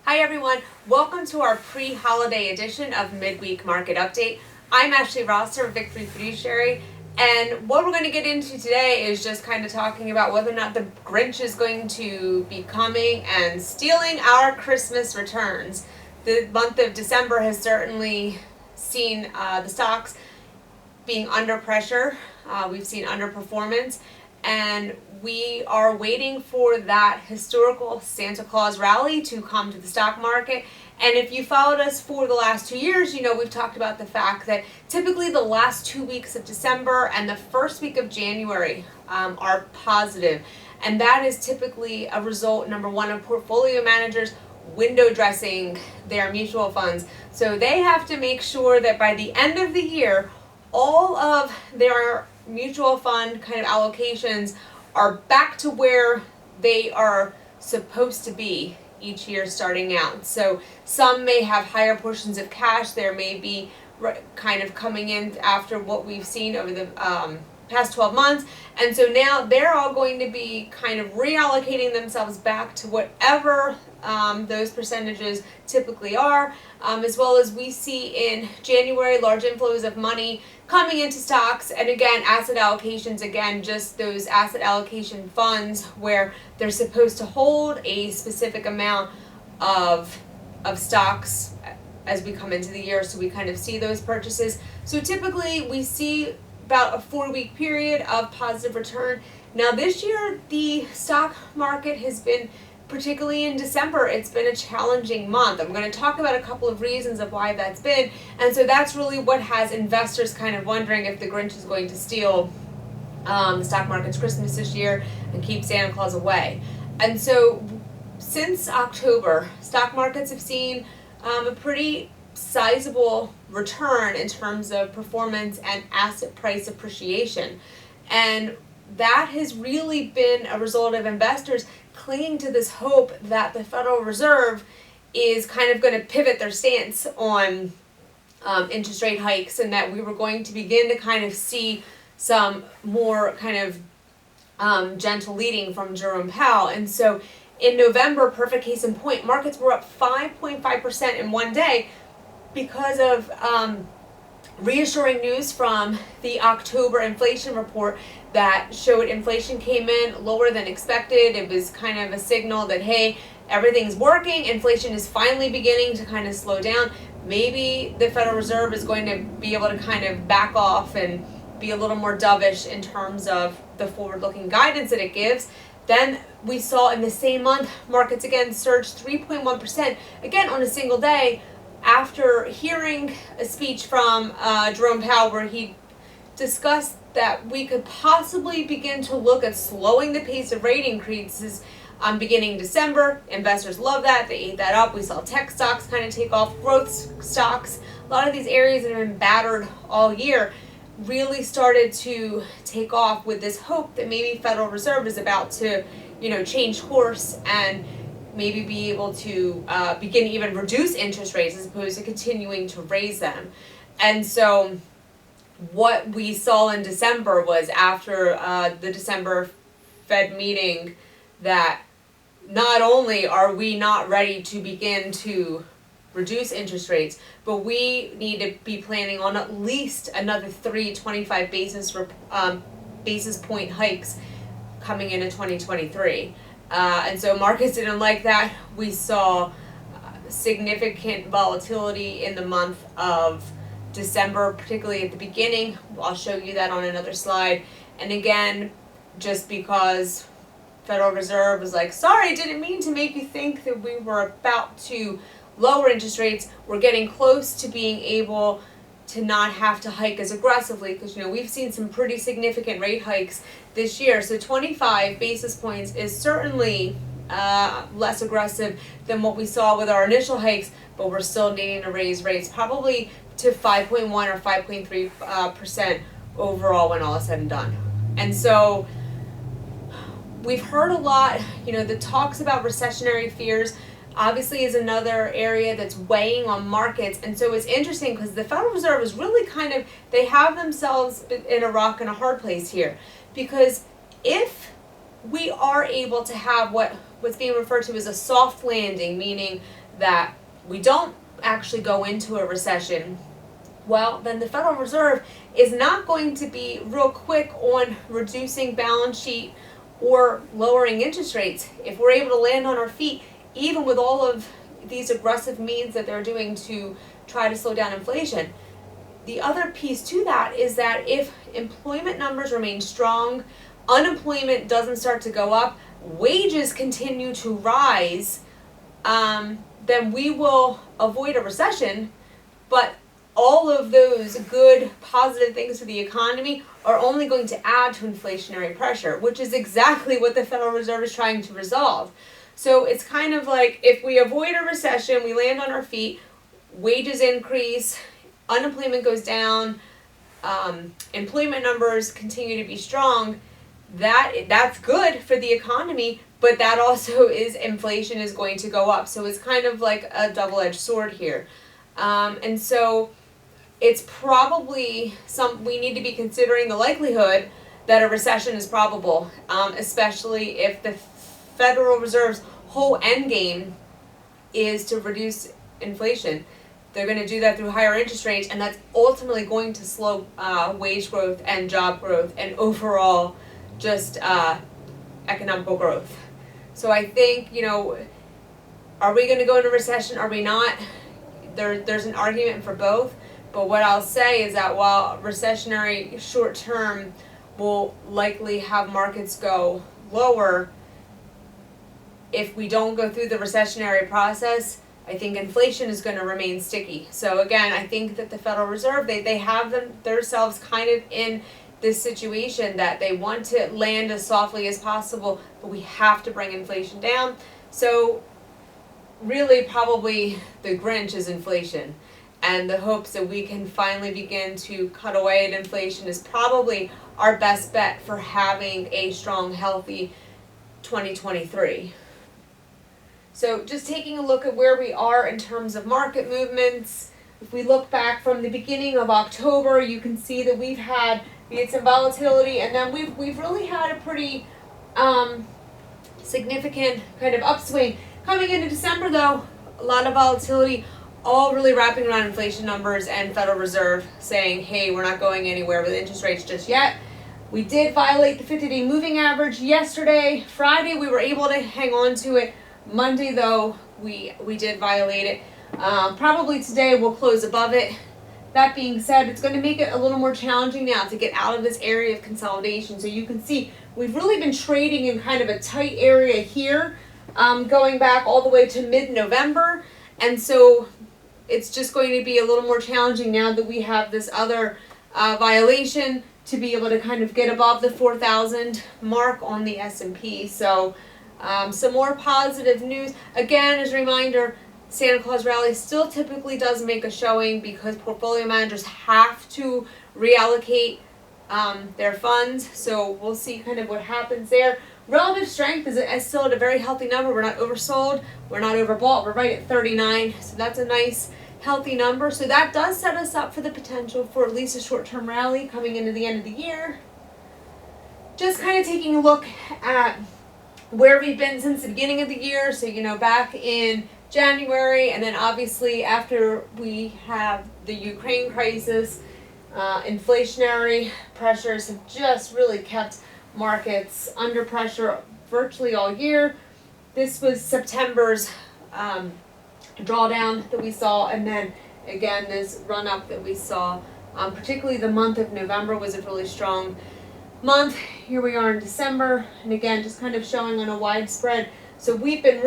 Hi everyone, welcome to our pre-holiday edition of Midweek Market Update. I'm Ashley Rosser of Victory Fiduciary, and what we're going to get into today is just kind of talking about whether or not the Grinch is going to be coming and stealing our Christmas returns. The month of December has certainly seen the stocks being under pressure. We've seen underperformance, and we are waiting for that historical Santa Claus rally to come to the stock market. And if you followed us for the last 2 years, you know we've talked about the fact that typically the last 2 weeks of December and the first week of January are positive. And that is typically a result, number one, of portfolio managers window dressing their mutual funds. So they have to make sure that by the end of the year, all of their mutual fund kind of allocations are back to where they are supposed to be each year starting out. So some may have higher portions of cash. There may be kind of coming in after what we've seen over the past 12 months. And so now they're all going to be kind of reallocating themselves back to whatever those percentages typically are, as well as we see in January large inflows of money coming into stocks, and again asset allocations, again just those asset allocation funds where they're supposed to hold a specific amount of stocks as we come into the year, so we kind of see those purchases. So typically we see about a 4-week period of positive return. Now this year the stock market has been, particularly in December, it's been a challenging month. I'm going to talk about a couple of reasons of why that's been, and so that's really what has investors kind of wondering if the Grinch is going to steal the stock market's Christmas this year and keep Santa Claus away. And so since October, stock markets have seen a pretty sizable return in terms of performance and asset price appreciation, and that has really been a result of investors clinging to this hope that the Federal Reserve is kind of going to pivot their stance on interest rate hikes, and that we were going to begin to kind of see some more kind of gentle leading from Jerome Powell. And so in November, perfect case in point, markets were up 5.5% in one day because of reassuring news from the October inflation report that showed inflation came in lower than expected. It was kind of a signal that, hey, everything's working, inflation is finally beginning to kind of slow down. Maybe the Federal Reserve is going to be able to kind of back off and be a little more dovish in terms of the forward-looking guidance that it gives. Then we saw in the same month, markets again surged 3.1%, again on a single day, after hearing a speech from Jerome Powell where he discussed that we could possibly begin to look at slowing the pace of rate increases beginning December. Investors love that. They ate that up. We saw tech stocks kind of take off, growth stocks. A lot of these areas that have been battered all year really started to take off with this hope that maybe Federal Reserve is about to, change course and maybe be able to begin to even reduce interest rates as opposed to continuing to raise them. And so what we saw in December was, after the December Fed meeting, that not only are we not ready to begin to reduce interest rates, but we need to be planning on at least another 325 basis point hikes coming into 2023. And so markets didn't like that. We saw significant volatility in the month of December, particularly at the beginning. I'll show you that on another slide. And again, just because Federal Reserve was like, sorry, didn't mean to make you think that we were about to lower interest rates, we're getting close to being able to not have to hike as aggressively, because we've seen some pretty significant rate hikes this year. So 25 basis points is certainly less aggressive than what we saw with our initial hikes, but we're still needing to raise rates probably to 5.1 or 5.3% overall when all is said and done. And so we've heard a lot, the talks about recessionary fears obviously is another area that's weighing on markets. And so it's interesting because the Federal Reserve is really they have themselves in a rock and a hard place here, because if we are able to have what's being referred to as a soft landing, meaning that we don't actually go into a recession, well, then the Federal Reserve is not going to be real quick on reducing balance sheet or lowering interest rates. If we're able to land on our feet, even with all of these aggressive means that they're doing to try to slow down inflation. The other piece to that is that if employment numbers remain strong, unemployment doesn't start to go up, wages continue to rise, then we will avoid a recession, but all of those good, positive things for the economy are only going to add to inflationary pressure, which is exactly what the Federal Reserve is trying to resolve. So it's kind of like if we avoid a recession, we land on our feet, wages increase, unemployment goes down, employment numbers continue to be strong, that's good for the economy, but that also is inflation is going to go up. So it's kind of like a double-edged sword here. And so it's probably we need to be considering the likelihood that a recession is probable, especially if the Federal Reserve's whole end game is to reduce inflation. They're going to do that through higher interest rates, and that's ultimately going to slow wage growth and job growth and overall just economical growth. So I think, are we going to go into recession? Are we not? There's an argument for both. But what I'll say is that while recessionary short term will likely have markets go lower, if we don't go through the recessionary process, I think inflation is going to remain sticky. So again, I think that the Federal Reserve, they have themselves kind of in this situation that they want to land as softly as possible, but we have to bring inflation down. So really probably the Grinch is inflation. And the hopes that we can finally begin to cut away at inflation is probably our best bet for having a strong, healthy 2023. So just taking a look at where we are in terms of market movements, if we look back from the beginning of October, you can see that we had some volatility, and then we've really had a pretty significant kind of upswing. Coming into December though, a lot of volatility, all really wrapping around inflation numbers and Federal Reserve saying, hey, we're not going anywhere with interest rates just yet. We did violate the 50-day moving average yesterday. Friday, we were able to hang on to it. Monday, though, we did violate it. Probably today we'll close above it. That being said, it's going to make it a little more challenging now to get out of this area of consolidation. So you can see we've really been trading in kind of a tight area here, going back all the way to mid-November. And so it's just going to be a little more challenging now that we have this other violation to be able to kind of get above the 4,000 mark on the S&P. So some more positive news. Again, as a reminder, Santa Claus Rally still typically does make a showing because portfolio managers have to reallocate their funds. So we'll see kind of what happens there. Relative strength is still at a very healthy number. We're not oversold. We're not overbought. We're right at 39. So that's a nice healthy number. So that does set us up for the potential for at least a short-term rally coming into the end of the year. Just kind of taking a look at where we've been since the beginning of the year. So, back in January, and then obviously after we have the Ukraine crisis, inflationary pressures have just really kept markets under pressure virtually all year. This was September's drawdown that we saw, and then again this run up that we saw. Particularly the month of November was a really strong month. Here we are in December, and again just kind of showing on a widespread. So we did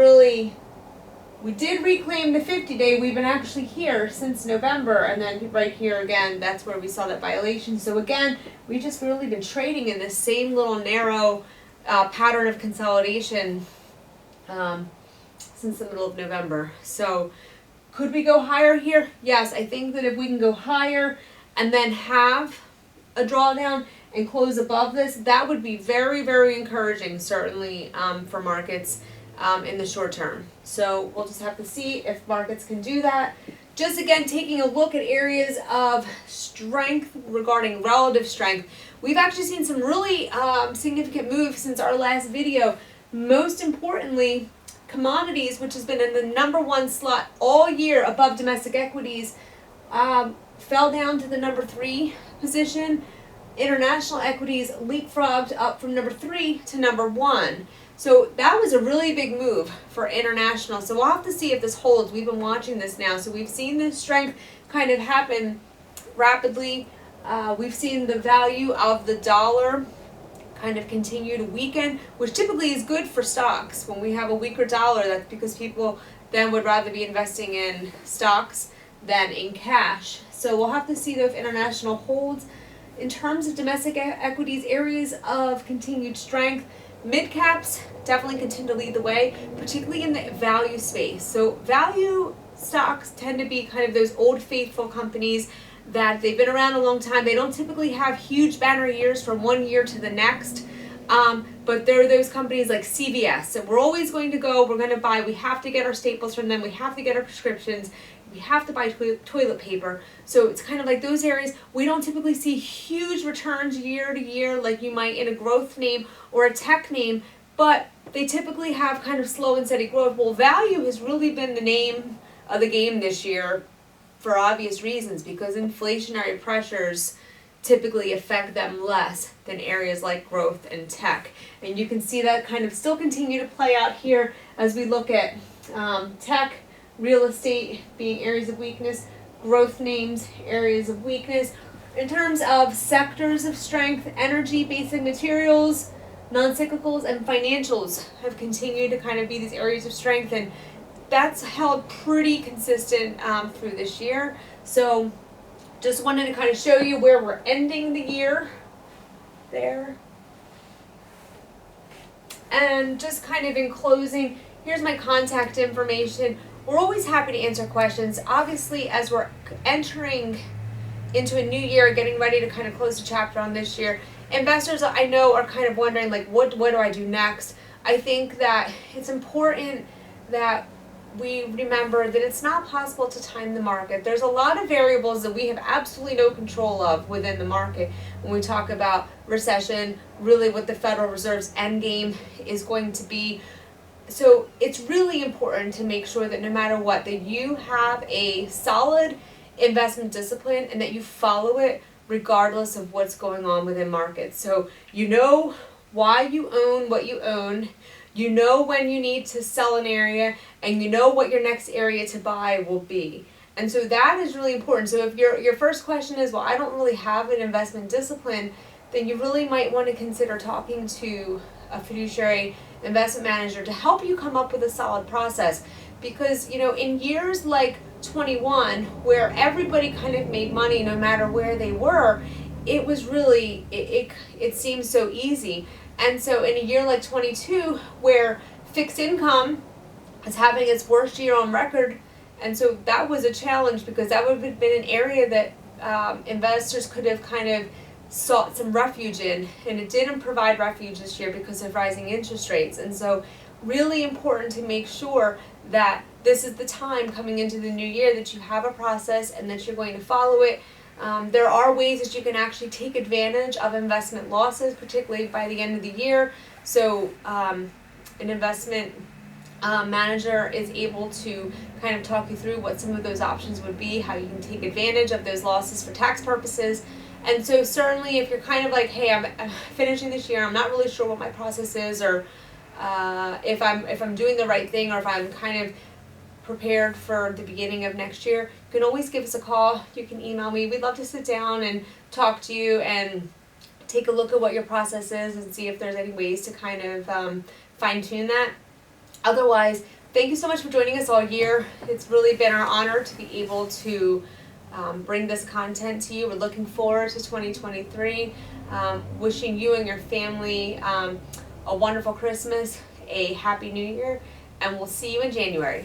reclaim the 50-day. We've been actually here since November, and then right here again, that's where we saw that violation. So again, we've just really been trading in this same little narrow pattern of consolidation since the middle of November. So could we go higher here? Yes, I think that if we can go higher and then have a drawdown and close above this, that would be very, very encouraging, certainly for markets in the short term. So we'll just have to see if markets can do that. Just again, taking a look at areas of strength regarding relative strength. We've actually seen some really significant moves since our last video. Most importantly, commodities, which has been in the number one slot all year above domestic equities, fell down to the number 3 position. International equities leapfrogged up from number 3 to number 1. So that was a really big move for international. So we'll have to see if this holds. We've been watching this now. So we've seen this strength kind of happen rapidly. We've seen the value of the dollar kind of continue to weaken, which typically is good for stocks. When we have a weaker dollar, that's because people then would rather be investing in stocks than in cash. So we'll have to see though if international holds. In terms of domestic equities, areas of continued strength, mid caps definitely continue to lead the way, particularly in the value space. So value stocks tend to be kind of those old faithful companies that they've been around a long time. They don't typically have huge banner years from one year to the next. But there are those companies like CVS that we're always going to go, we're going to buy, we have to get our staples from them, we have to get our prescriptions, we have to buy toilet paper. So it's kind of like those areas. We don't typically see huge returns year to year like you might in a growth name or a tech name, but they typically have kind of slow and steady growth. Well, value has really been the name of the game this year for obvious reasons, because inflationary pressures typically affect them less than areas like growth and tech. And you can see that kind of still continue to play out here as we look at tech, real estate being areas of weakness, growth names, areas of weakness. In terms of sectors of strength, energy, basic materials, non-cyclicals, and financials have continued to kind of be these areas of strength, and that's held pretty consistent through this year. So just wanted to kind of show you where we're ending the year there. And just kind of in closing, here's my contact information. We're always happy to answer questions. Obviously, as we're entering into a new year, getting ready to kind of close the chapter on this year, investors I know are kind of wondering, like, what do I do next? I think that it's important that we remember that it's not possible to time the market. There's a lot of variables that we have absolutely no control of within the market when we talk about recession, really what the Federal Reserve's end game is going to be. So it's really important to make sure that no matter what, that you have a solid investment discipline and that you follow it regardless of what's going on within markets. So you know why you own what you own. You know when you need to sell an area, and you know what your next area to buy will be. And so that is really important. So if your first question is, well, I don't really have an investment discipline, then you really might want to consider talking to a fiduciary investment manager to help you come up with a solid process. Because, you know, in years like 21, where everybody kind of made money no matter where they were, it was really, it seemed so easy. And so in a year like 22, where fixed income is having its worst year on record, and so that was a challenge, because that would have been an area that investors could have kind of sought some refuge in, and it didn't provide refuge this year because of rising interest rates. And so really important to make sure that this is the time coming into the new year that you have a process and that you're going to follow it. There are ways that you can actually take advantage of investment losses, particularly by the end of the year. So an investment manager is able to kind of talk you through what some of those options would be, how you can take advantage of those losses for tax purposes. And so certainly if you're kind of like, hey, I'm finishing this year, I'm not really sure what my process is, or if I'm doing the right thing, or if I'm kind of prepared for the beginning of next year, you can always give us a call. You can email me. We'd love to sit down and talk to you and take a look at what your process is and see if there's any ways to kind of fine-tune that. Otherwise, thank you so much for joining us all year. It's really been our honor to be able to bring this content to you. We're looking forward to 2023. Wishing you and your family a wonderful Christmas, a happy new year, and we'll see you in January.